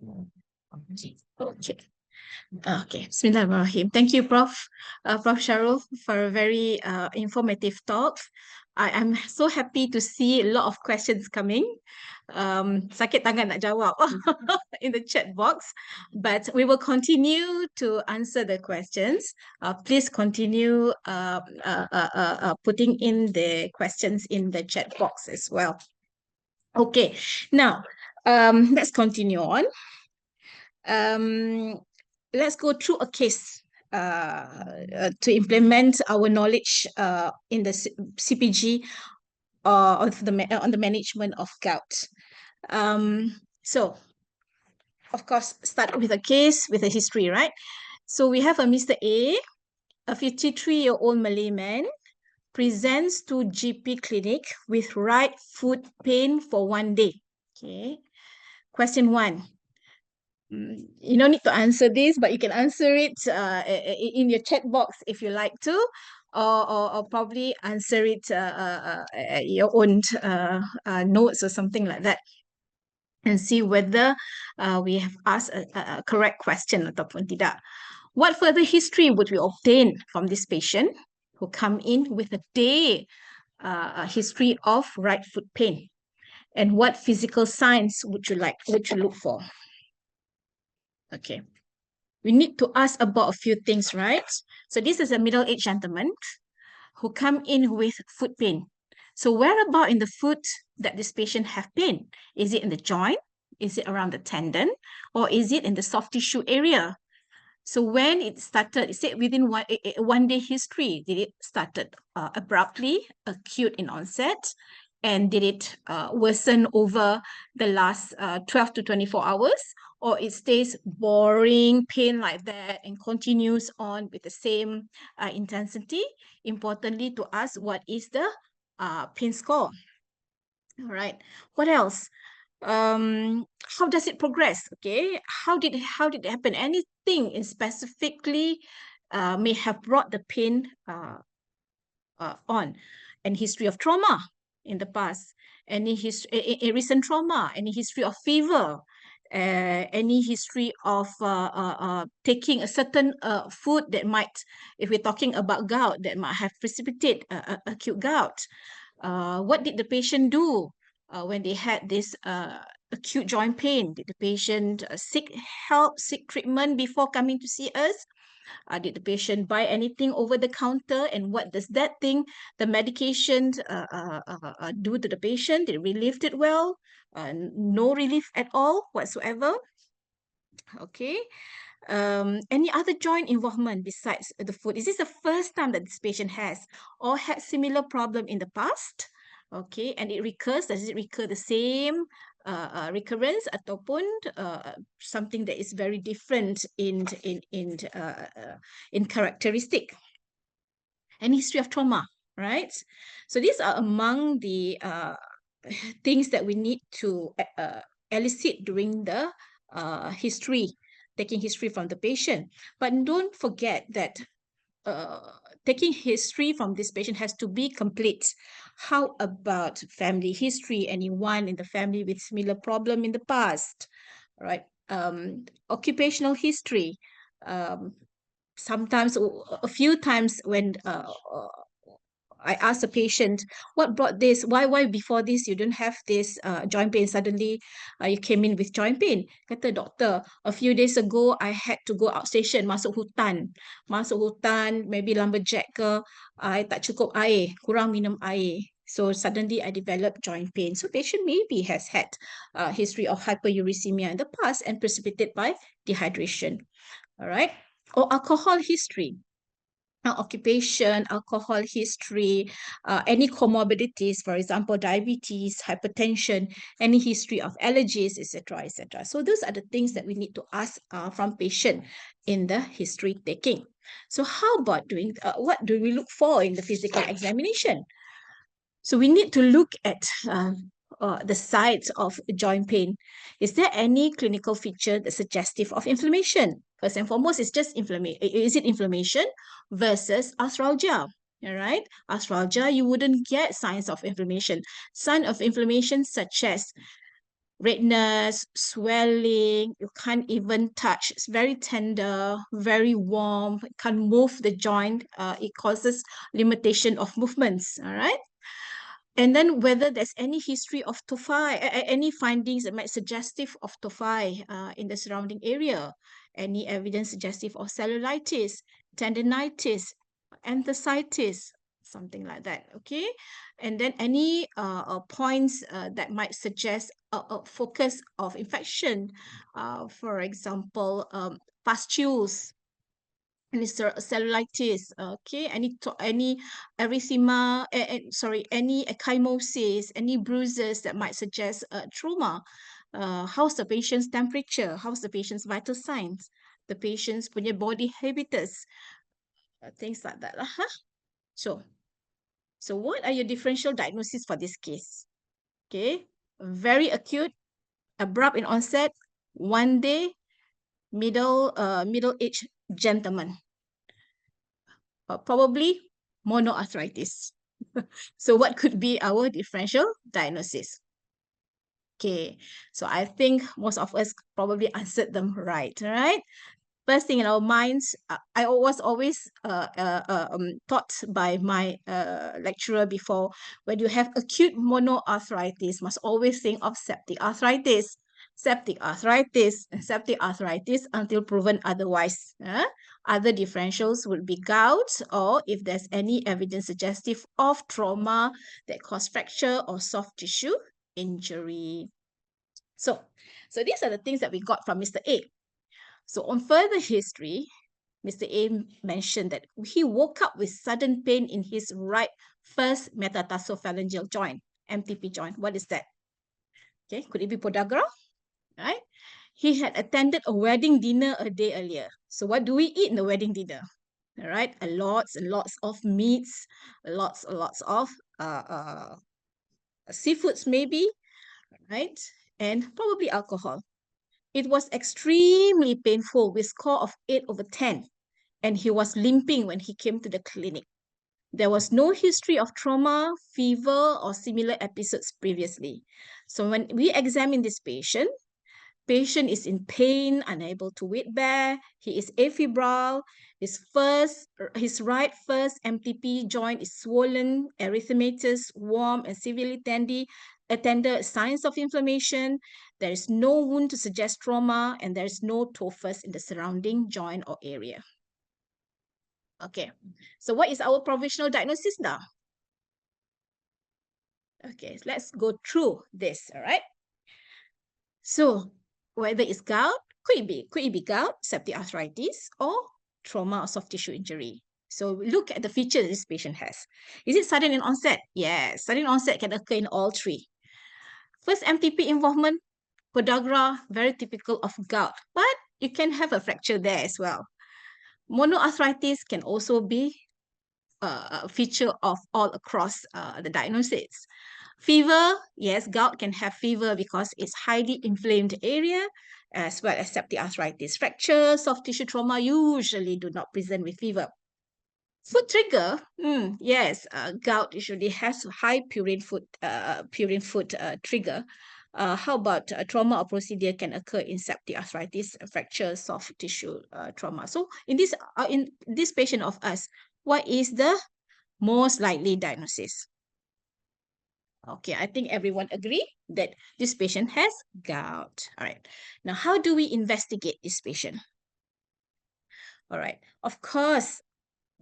Okay. Okay. Bismillahirrahmanirrahim. Thank you, Prof. Prof. Sharul, for a very informative talk. I'm so happy to see a lot of questions coming. Sakit tangan nak jawab in the chat box, but we will continue to answer the questions. Please continue putting in the questions in the chat box as well. Okay, now let's continue on. Let's go through a case to implement our knowledge in the CPG on the management of gout. So, of course, start with a case with a history, right? So we have a Mr. A 53-year-old Malay man, presents to GP clinic with right foot pain for 1 day. Okay. Question 1. You don't need to answer this, but you can answer it in your chat box if you like to, or probably answer it your own notes or something like that, and see whether we have asked a correct question ataupun tidak. What further history would we obtain from this patient who come in with a day history of right foot pain? And what physical signs would you look for? Okay. We need to ask about a few things, right? So this is a middle-aged gentleman who come in with foot pain. So where about in the foot that this patient have pain? Is it in the joint? Is it around the tendon? Or is it in the soft tissue area? So when it started, is it within 1 day history? Did it started abruptly, acute in onset? And did it worsen over the last 12 to 24 hours? Or it stays boring pain like that and continues on with the same intensity? Importantly to us, what is the pain score? All right. What else? How does it progress? Okay, how did it happen? Anything in specifically may have brought the pain on? Any history of trauma in the past? Any history, recent trauma? Any history of fever? Any history of taking a certain food that might, if we're talking about gout, that might have precipitated acute gout? What did the patient do when they had this acute joint pain? Did the patient seek help, seek treatment before coming to see us? Did the patient buy anything over the counter? And what does that thing, the medication, do to the patient? Did it relieve it well? No relief at all whatsoever? Okay. Any other joint involvement besides the foot? Is this the first time that this patient has or had similar problem in the past? Okay, and it recurs. Does it recur the same recurrence ataupun something that is very different in characteristic? And history of trauma, right? So these are among the things that we need to elicit during the taking history from the patient. But don't forget that taking history from this patient has to be complete. How about family history? Anyone in the family with similar problem in the past, right? Occupational history. Sometimes, a few times when I asked the patient, what brought this? Why before this you don't have this joint pain? Suddenly you came in with joint pain. Kata doktor, a few days ago I had to go outstation, masuk hutan, maybe lumberjack ke, I tak cukup air, kurang minum air. So suddenly I developed joint pain. So patient maybe has had a history of hyperuricemia in the past and precipitated by dehydration. All right. Or alcohol history. Occupation, alcohol history, any comorbidities, for example, diabetes, hypertension, any history of allergies, etc., etc. So those are the things that we need to ask from patient in the history taking. So how about doing, what do we look for in the physical examination? So we need to look at the sites of joint pain. Is there any clinical feature that's suggestive of inflammation? First and foremost, it's just inflammation. Is it inflammation versus arthralgia? All right, arthralgia, you wouldn't get signs of inflammation. Sign of inflammation such as redness, swelling, you can't even touch. It's very tender, very warm, can't move the joint. It causes limitation of movements, all right? And then whether there's any history of tophi, any findings that might suggestive of tophi in the surrounding area, any evidence suggestive of cellulitis, tendinitis, enthesitis, something like that, okay? And then any points that might suggest a focus of infection, for example, pustules, any cellulitis, okay, any erythema, sorry, any ecchymosis, any bruises that might suggest trauma. How's the patient's temperature? How's the patient's vital signs? The patient's punya body habitus, things like that. So, so what are your differential diagnoses for this case? Okay, very acute, abrupt in onset, 1 day, middle-aged gentleman. Probably monoarthritis. So what could be our differential diagnosis? Okay, so I think most of us probably answered them right, right? First thing in our minds, I was always taught by my lecturer before, when you have acute monoarthritis, must always think of septic arthritis. Septic arthritis and septic arthritis until proven otherwise. Other differentials would be gout, or if there's any evidence suggestive of trauma that cause fracture or soft tissue injury. So these are the things that we got from Mr. A. So on further history, Mr. A mentioned that he woke up with sudden pain in his right first metatarsophalangeal joint, MTP joint. What is that? Okay, could it be podagra? Right? He had attended a wedding dinner a day earlier. So what do we eat in the wedding dinner? All right, lots and lots of meats, lots and lots of seafoods maybe, right? And probably alcohol. It was extremely painful with score of 8/10, and he was limping when he came to the clinic. There was no history of trauma, fever, or similar episodes previously. So when we examine this patient is in pain, unable to weight bear, he is afebrile, his right first MTP joint is swollen, erythematous, warm, and severely tender signs of inflammation. There is no wound to suggest trauma, and there is no tophus in the surrounding joint or area. Okay, so what is our provisional diagnosis now? Okay, let's go through this, all right? So whether it's gout, could it be gout, septic arthritis, or trauma or soft tissue injury? So look at the features this patient has. Is it sudden in onset? Yes, sudden onset can occur in all three. First MTP involvement, podagra, very typical of gout, but you can have a fracture there as well. Monoarthritis can also be a feature of all across the diagnosis. Fever, yes, gout can have fever because it's highly inflamed area, as well as septic arthritis. Fracture, soft tissue trauma usually do not present with fever. Food trigger, yes, gout usually has high purine food trigger. How about trauma or procedure can occur in septic arthritis, fracture, soft tissue trauma. So in this patient of us, what is the most likely diagnosis? Okay, I think everyone agree that this patient has gout. All right. Now, how do we investigate this patient? All right. Of course,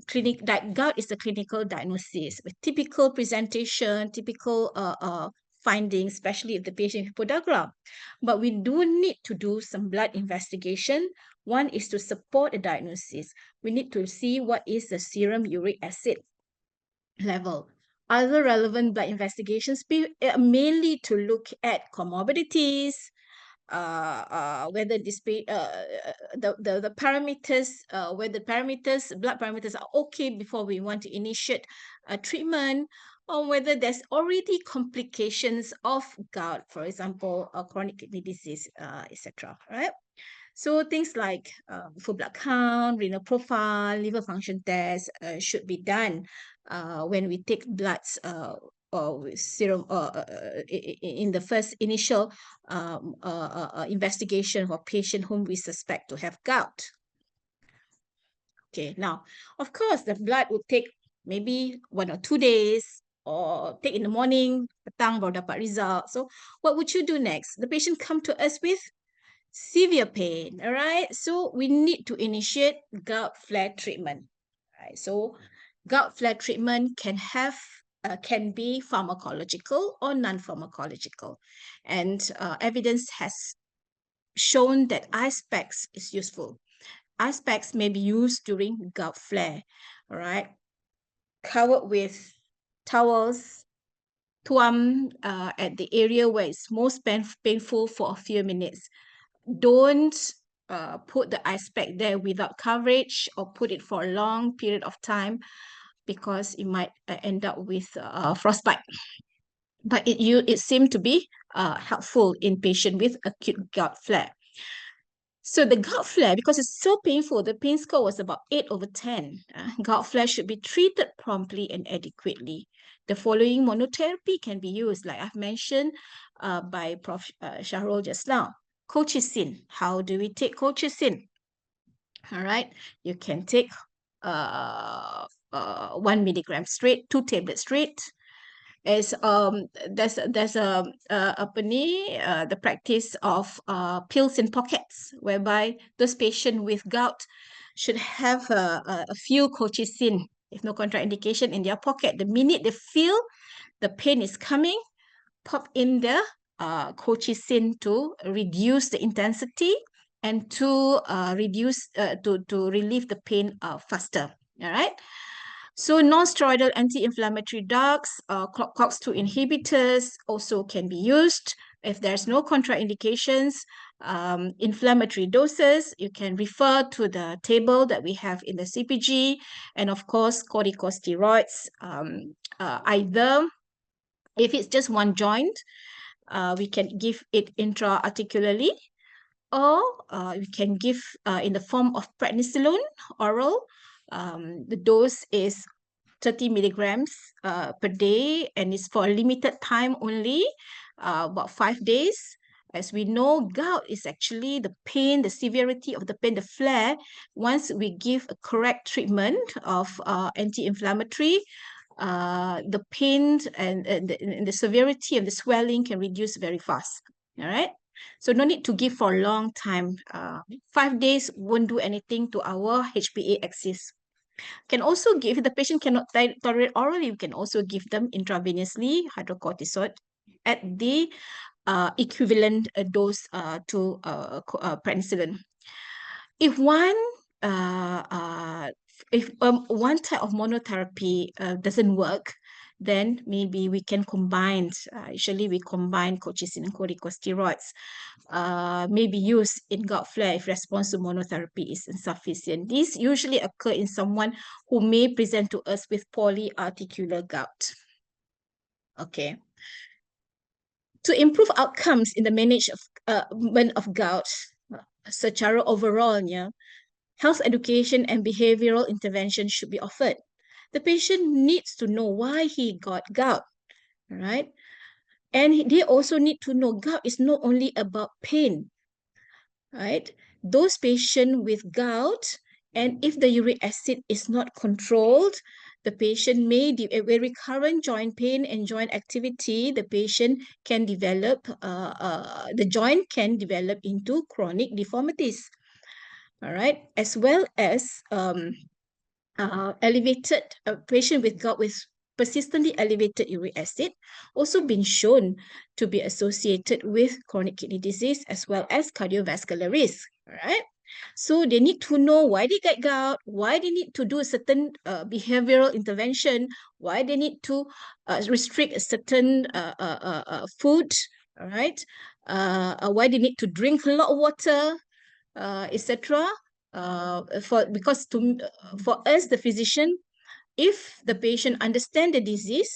gout is a clinical diagnosis with typical presentation, typical findings, especially if the patient has podagra. But we do need to do some blood investigation. One is to support a diagnosis. We need to see what is the serum uric acid level. Other relevant blood investigations mainly to look at comorbidities, whether the parameters, whether blood parameters are okay before we want to initiate a treatment, or whether there's already complications of gout, for example, chronic kidney disease, etc. Right? So things like full blood count, renal profile, liver function tests should be done when we take bloods with serum in the first initial investigation for patient whom we suspect to have gout. Okay, now, of course, the blood would take maybe 1 or 2 days, or take in the morning, petang baru dapat result. So what would you do next? The patient come to us with severe pain, all right? So we need to initiate gout flare treatment, right? So gout flare treatment can be pharmacological or non-pharmacological, and evidence has shown that ice packs is useful. Ice packs may be used during gout flare, all right? Covered with towels, tuam at the area where it's most painful for a few minutes. Don't put the ice pack there without coverage, or put it for a long period of time, because it might end up with frostbite. But it seemed to be helpful in patient with acute gout flare. So the gout flare, because it's so painful, the pain score was about 8/10. Gout flare should be treated promptly and adequately. The following monotherapy can be used, like I've mentioned by Prof. Shahrul just now. Colchicine. How do we take colchicine? All right, you can take 1 milligram straight, 2 tablets straight. As there's the practice of pills in pockets, whereby those patients with gout should have a few colchicine, if no contraindication, in their pocket. The minute they feel the pain is coming, pop in the colchicine to reduce the intensity and to relieve the pain faster. All right. So non-steroidal anti-inflammatory drugs, COX-2 inhibitors also can be used. If there's no contraindications, inflammatory doses, you can refer to the table that we have in the CPG, and of course, corticosteroids, either if it's just one joint, we can give it intra-articularly, or we can give in the form of prednisolone oral. The dose is 30 milligrams per day, and it's for a limited time only, about 5 days. As we know, gout is actually the pain, the severity of the pain, the flare. Once we give a correct treatment of anti-inflammatory, the pain and the severity of the swelling can reduce very fast. All right. So no need to give for a long time. 5 days won't do anything to our HbA axis. Can also give, if the patient cannot tolerate orally, we can also give them intravenously hydrocortisone at the equivalent dose to prednisolone. If one one type of monotherapy doesn't work, then maybe we can combine. Usually we combine colchicine and corticosteroids. May be used in gout flare if response to monotherapy is insufficient. These usually occur in someone who may present to us with polyarticular gout. Okay. To improve outcomes in the management of gout, secara overallnya, health education and behavioral intervention should be offered. The patient needs to know why he got gout, right? And they also need to know gout is not only about pain, right? Those patients with gout, and if the uric acid is not controlled, the patient may with recurrent joint pain and joint activity, the patient can develop, the joint can develop into chronic deformities, all right? As well as elevated, a patient with gout with persistently elevated uric acid also been shown to be associated with chronic kidney disease as well as cardiovascular risk, right? So they need to know why they get gout, why they need to do a certain behavioral intervention, why they need to restrict a certain food, all right? Why they need to drink a lot of water, etc. Because for us, the physician, if the patient understand the disease,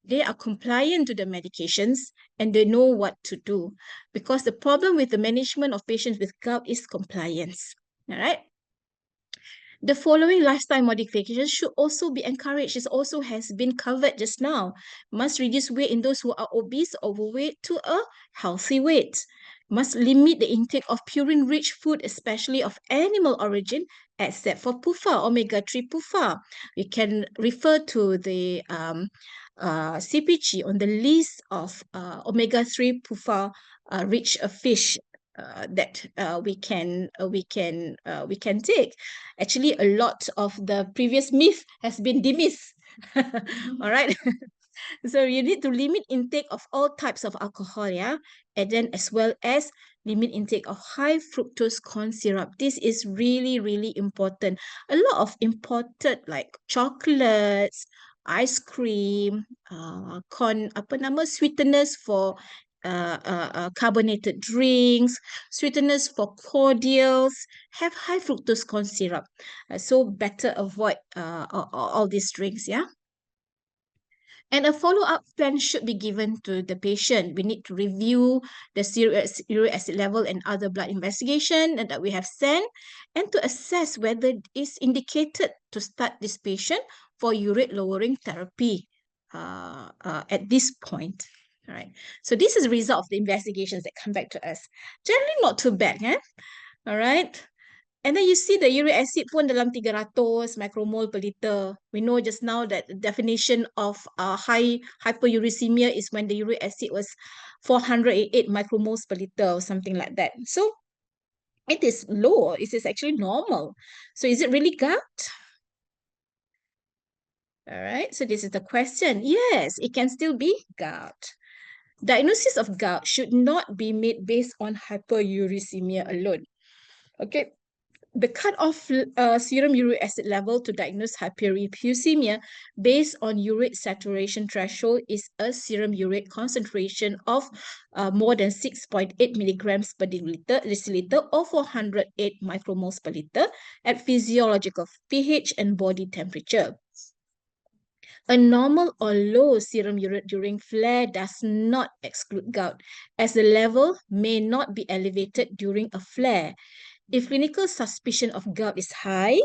they are compliant to the medications and they know what to do. Because the problem with the management of patients with gout is compliance. All right. The following lifestyle modifications should also be encouraged. This also has been covered just now. Must reduce weight in those who are obese, overweight to a healthy weight. Must limit the intake of purine-rich food, especially of animal origin, except for PUFA, omega-3 PUFA. We can refer to the CPG on the list of omega-3 PUFA rich fish that we can take. Actually, a lot of the previous myth has been demissed. All right. So you need to limit intake of all types of alcohol, yeah, and then as well as limit intake of high fructose corn syrup. This is really, really important. A lot of imported like chocolates, ice cream, corn, apa nama, sweeteners for carbonated drinks, sweeteners for cordials, have high fructose corn syrup. So better avoid all these drinks, yeah. And a follow-up plan should be given to the patient. We need to review the uric acid level and other blood investigation that we have sent, and to assess whether it is indicated to start this patient for uric lowering therapy at this point. All right. So this is the result of the investigations that come back to us. Generally not too bad, eh? All right. And then you see the uric acid pun dalam 300 micromole per liter. We know just now that the definition of high hyperuricemia is when the uric acid was 408 micromoles per liter or something like that. So it is low. It is actually normal. So is it really gout? All right. So this is the question. Yes, it can still be gout. Diagnosis of gout should not be made based on hyperuricemia alone. Okay. The cutoff serum uric acid level to diagnose hyperuricemia based on uric saturation threshold is a serum uric concentration of more than 6.8 milligrams per deciliter or 408 micromoles per liter at physiological pH and body temperature. A normal or low serum uric during flare does not exclude gout, as the level may not be elevated during a flare. If clinical suspicion of gout is high,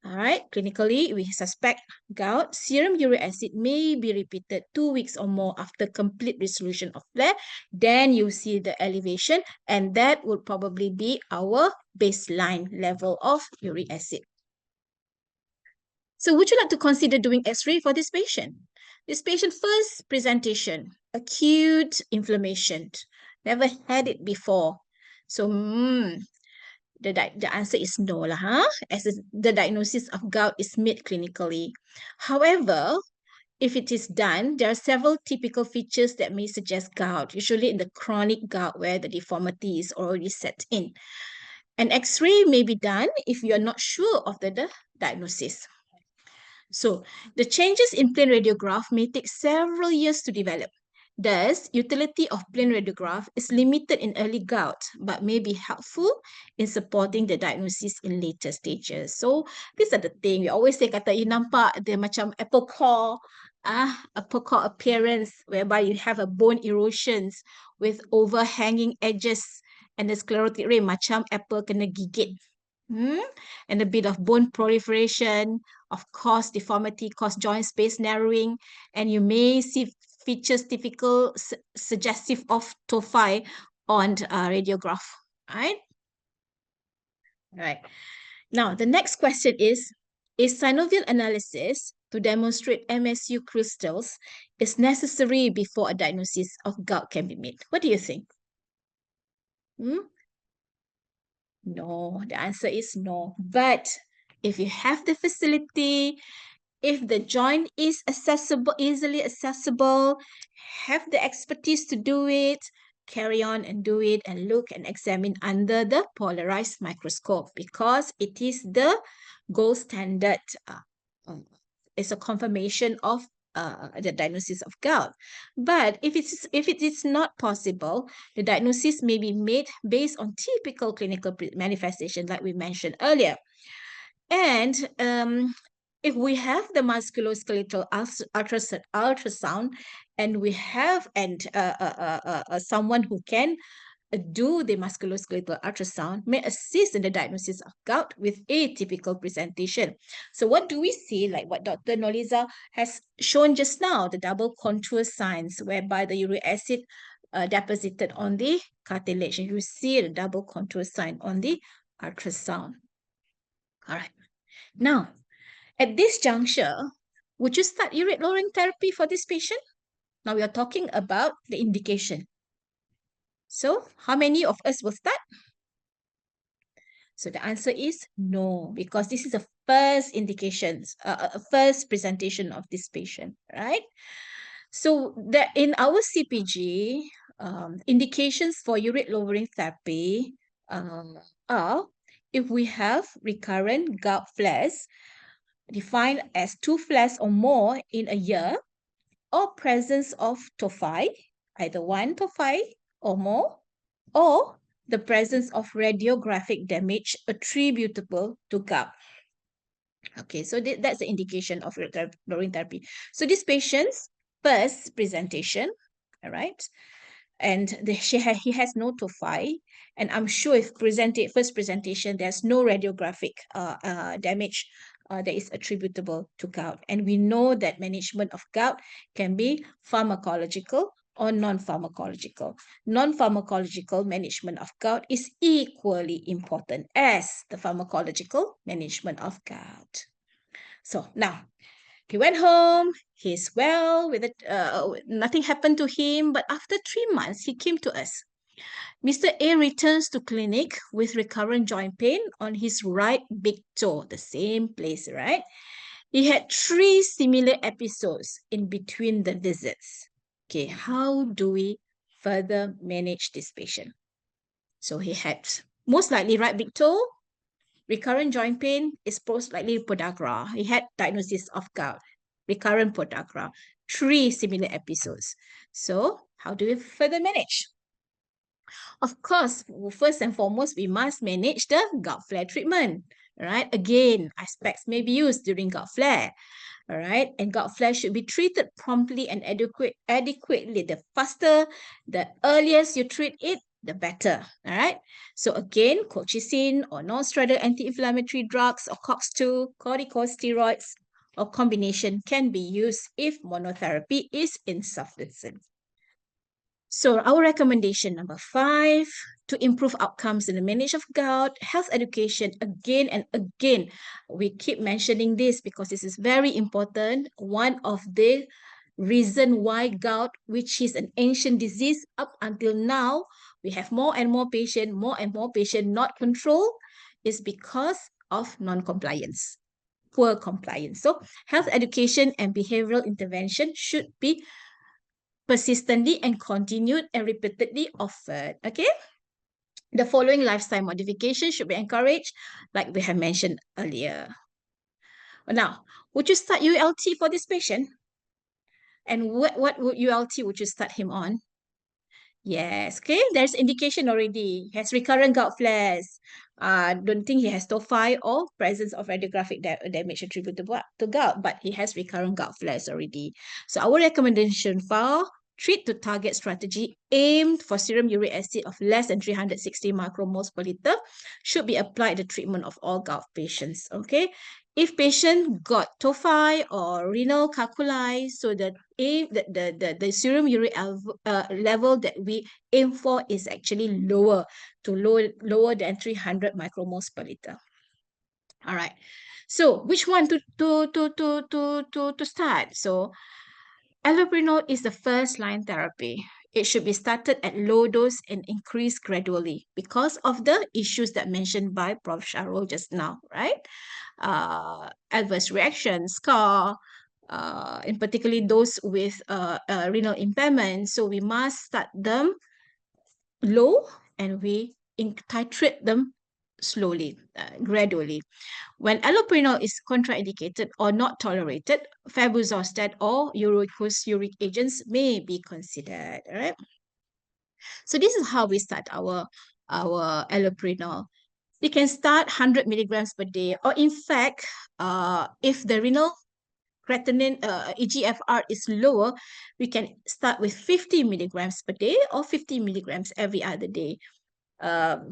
all right, clinically, we suspect gout, serum uric acid may be repeated 2 weeks or more after complete resolution of flare. Then you see the elevation, and that would probably be our baseline level of uric acid. So would you like to consider doing X-ray for this patient? This patient first presentation, acute inflammation, never had it before. So, the answer is no lah, huh? As the diagnosis of gout is made clinically. However, if it is done, there are several typical features that may suggest gout, usually in the chronic gout where the deformity is already set in. An X-ray may be done if you are not sure of the diagnosis. So, the changes in plain radiograph may take several years to develop. Thus, utility of plain radiograph is limited in early gout, but may be helpful in supporting the diagnosis in later stages. So, these are the thing. We always say kata you nampak the macam apple core appearance whereby you have a bone erosions with overhanging edges and the sclerotic rim macam apple kena gigit. And a bit of bone proliferation, of course, deformity, cause joint space narrowing, and you may see features typical suggestive of tophi on radiograph, right? Right. Now, the next question is synovial analysis to demonstrate MSU crystals is necessary before a diagnosis of gout can be made? What do you think? No, the answer is no. But if you have the facility, if the joint is accessible, easily accessible, have the expertise to do it, carry on and do it and look and examine under the polarized microscope because it is the gold standard. It's a confirmation of the diagnosis of gout. But if it is not possible, the diagnosis may be made based on typical clinical manifestation like we mentioned earlier. And if we have the musculoskeletal ultrasound and we have someone who can do the musculoskeletal ultrasound may assist in the diagnosis of gout with atypical presentation. So what do we see? Like what Dr. Noliza has shown just now, the double contour signs whereby the uric acid deposited on the cartilage. And you see the double contour sign on the ultrasound. All right. Now, at this juncture, would you start urate lowering therapy for this patient? Now we are talking about the indication. So how many of us will start? So the answer is no, because this is a first indications, a first presentation of this patient, right? So that in our CPG, indications for urate lowering therapy are if we have recurrent gout flares, defined as 2 flares or more in a year, or presence of tophi, either 1 tophi or more, or the presence of radiographic damage attributable to gout. Okay, so that's the indication of lowering therapy. So this patient's first presentation, all right, and he has no tophi, and I'm sure if first presentation, there's no radiographic damage that is attributable to gout. And we know that management of gout can be pharmacological or non-pharmacological. Non-pharmacological management of gout is equally important as the pharmacological management of gout. So now, he went home, he's well, with it, nothing happened to him, but after 3 months, he came to us. Mr. A returns to clinic with recurrent joint pain on his right big toe, the same place, right? He had 3 similar episodes in between the visits. Okay, how do we further manage this patient? So he had most likely right big toe, recurrent joint pain is most likely podagra. He had diagnosis of gout, recurrent podagra, 3 similar episodes. So how do we further manage? Of course, first and foremost, we must manage the gout flare treatment. Right? Again, aspects may be used during gout flare. All right, and gout flare should be treated promptly and adequately. The faster, the earliest you treat it, the better. All right. So again, colchicine or non-steroidal anti-inflammatory drugs or COX-2, corticosteroids, or combination can be used if monotherapy is insufficient. So our recommendation number 5, to improve outcomes in the management of gout, health education, again and again. We keep mentioning this because this is very important. One of the reason why gout, which is an ancient disease, up until now, we have more and more patient not controlled, is because of non-compliance, poor compliance. So health education and behavioral intervention should be persistently and continued and repeatedly offered. Okay. The following lifestyle modifications should be encouraged, like we have mentioned earlier. Now, would you start ULT for this patient? And what ULT would you start him on? Yes, okay, there's indication already. He has recurrent gout flares. Don't think he has tophi or presence of radiographic damage attributable to gout, but he has recurrent gout flares already. So our recommendation for treat to target strategy aimed for serum uric acid of less than 360 micromoles per liter should be applied to treatment of all gout patients. Okay, if patient got tophi or renal calculi, so the serum uric level that we aim for is actually lower than 300 micromoles per liter. All right. So which one to start? So allopurinol is the first line therapy. It should be started at low dose and increased gradually because of the issues that mentioned by Prof. Sharul just now, right? Adverse reactions, scar, in particularly those with renal impairment. So we must start them low and we titrate them slowly, gradually. When allopurinol is contraindicated or not tolerated, febuxostat or uricose agents may be considered. All right. So this is how we start our allopurinol. We can start 100 milligrams per day, or in fact, if the renal creatinine, EGFR is lower, we can start with 50 milligrams per day or 50 milligrams every other day.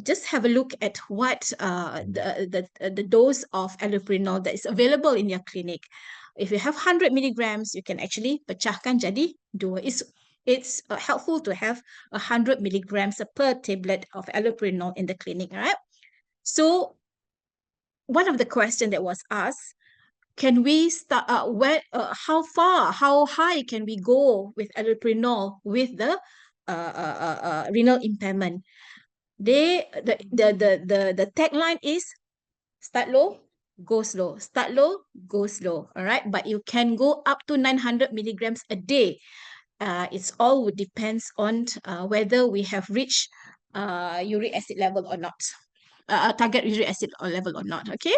Just have a look at what the dose of allopurinol that is available in your clinic. If you have 100 milligrams, you can actually pecahkan jadi 2. It's helpful to have 100 milligrams per tablet of allopurinol in the clinic, right? So one of the questions that was asked, can we start, how far, how high can we go with allopurinol with the renal impairment? The tagline is start low, go slow. Start low, go slow. All right. But you can go up to 900 milligrams a day. It's all depends on whether we have reached uric acid level or not. Target uric acid level or not. Okay.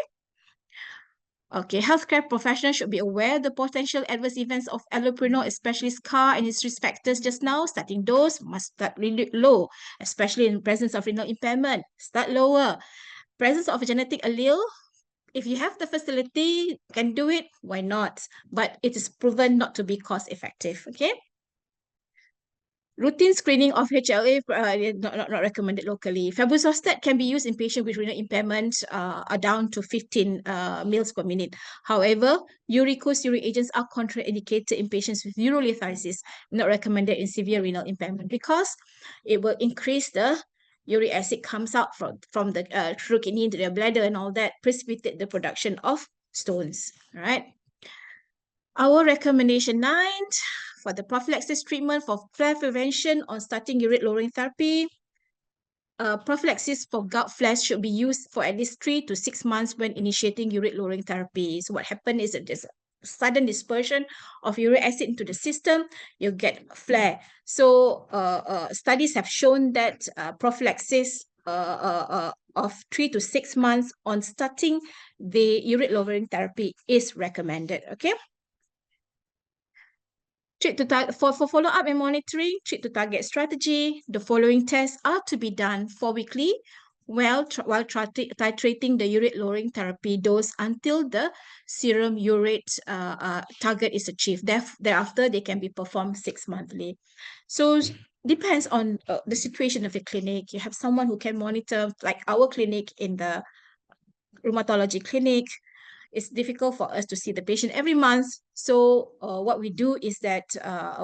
Okay, healthcare professionals should be aware the potential adverse events of allopurinol, especially scar and its risk factors just now. Starting dose must start really low, especially in presence of renal impairment. Start lower. Presence of a genetic allele, if you have the facility, can do it, why not? But it is proven not to be cost effective, okay? Routine screening of HLA, not recommended locally. Febuxostat can be used in patients with renal impairment are down to 15 mils per minute. However, uricose uric agents are contraindicated in patients with urolithiasis, not recommended in severe renal impairment because it will increase the uric acid comes out from the through kidney into the bladder and all that, precipitate the production of stones, right? Our recommendation 9 for the prophylaxis treatment for flare prevention on starting uric lowering therapy. Prophylaxis for gout flares should be used for at least 3 to 6 months when initiating uric lowering therapy. So what happens is that there's a sudden dispersion of uric acid into the system, you get flare. So studies have shown that prophylaxis of 3 to 6 months on starting the uric lowering therapy is recommended. Okay. For follow-up and monitoring, treat to target strategy, the following tests are to be done 4 weekly while titrating the uric lowering therapy dose until the serum urate target is achieved. Thereafter, they can be performed 6 monthly. So depends on the situation of the clinic. You have someone who can monitor, like our clinic in the rheumatology clinic. It's difficult for us to see the patient every month. So what we do is that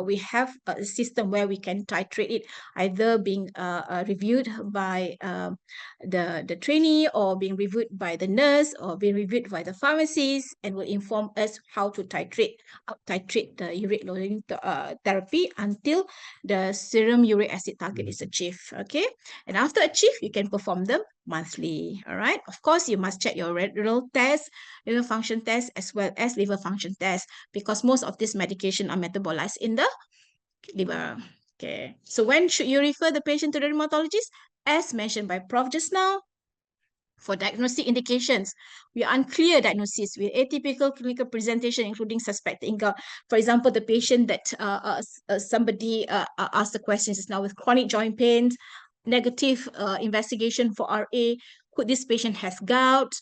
we have a system where we can titrate it, either being reviewed by the trainee or being reviewed by the nurse or being reviewed by the pharmacist, and will inform us how to titrate the uric lowering therapy until the serum uric acid target is achieved. Okay, and after achieved, you can perform them monthly. All right. Of course, you must check your renal test, liver function test, as well as liver function test, because most of these medication are metabolized in the liver. Okay. So when should you refer the patient to the rheumatologist? As mentioned by Prof just now, for diagnostic indications, we are unclear diagnosis with atypical clinical presentation, including suspected gout. For example, the patient that somebody asked the questions is now with chronic joint pains, negative investigation for RA. Could this patient has gout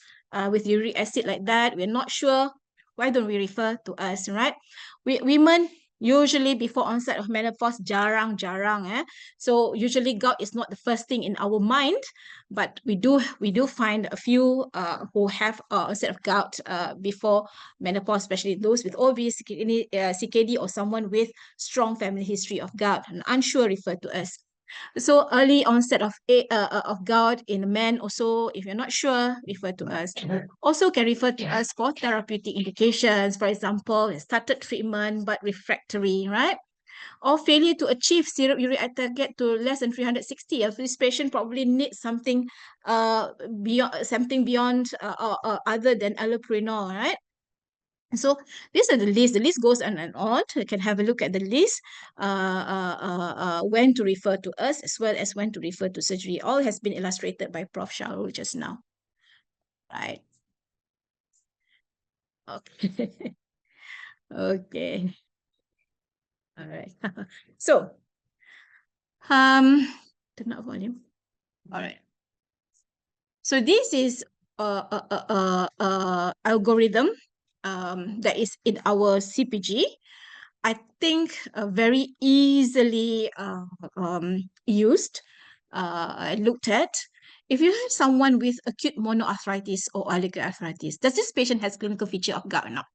with uric acid like that? We're not sure. Why don't we refer to us, right? Women usually before onset of menopause, jarang. So usually gout is not the first thing in our mind, but we do find a few who have onset of gout before menopause, especially those with obese CKD or someone with strong family history of gout and unsure, refer to us. So early onset of gout in men also, if you're not sure, refer to us. Also can refer to us for therapeutic indications. For example, started treatment but refractory, right? Or failure to achieve serum uric acid target to less than 360. This patient probably needs something beyond other than allopurinol, right? So these are the list. The list goes on and on. You can have a look at the list, when to refer to us as well as when to refer to surgery. All has been illustrated by Prof. Shahrul just now. Right. Okay. Okay. All right. So, turn up volume. All right. So this is algorithm that is in our CPG, I think very easily used and looked at. If you have someone with acute monoarthritis or oligoarthritis, does this patient has clinical feature of gout or not?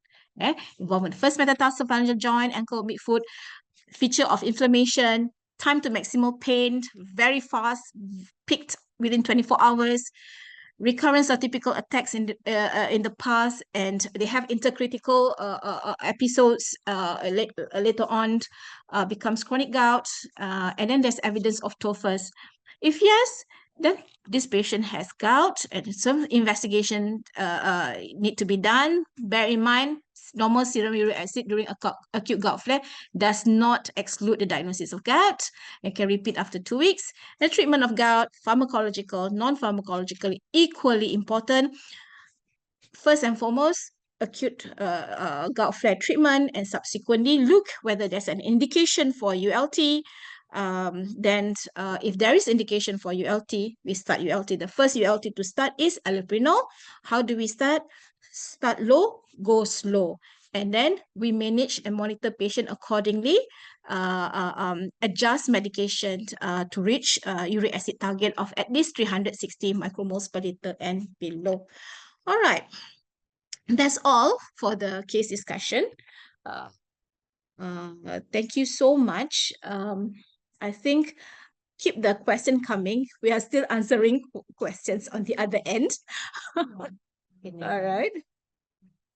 Involvement first metatarsophalangeal joint, ankle, midfoot, feature of inflammation, time to maximal pain, very fast, peaked within 24 hours, recurrence of typical attacks in the past, and they have intercritical episodes later on, becomes chronic gout, and then there's evidence of tophus. If yes, then this patient has gout and some investigation need to be done. Bear in mind, normal serum uric acid during acute gout flare does not exclude the diagnosis of gout. It can repeat after 2 weeks. The treatment of gout, pharmacological, non-pharmacological, equally important. First and foremost, acute gout flare treatment, and subsequently look whether there's an indication for ULT. Then if there is indication for ULT, we start ULT. The first ULT to start is allopurinol. How do we start? Start low, go slow. And then we manage and monitor patient accordingly, adjust medication to reach uric acid target of at least 360 micromoles per liter and below. All right. That's all for the case discussion. Thank you so much. I think keep the question coming. We are still answering questions on the other end. All right.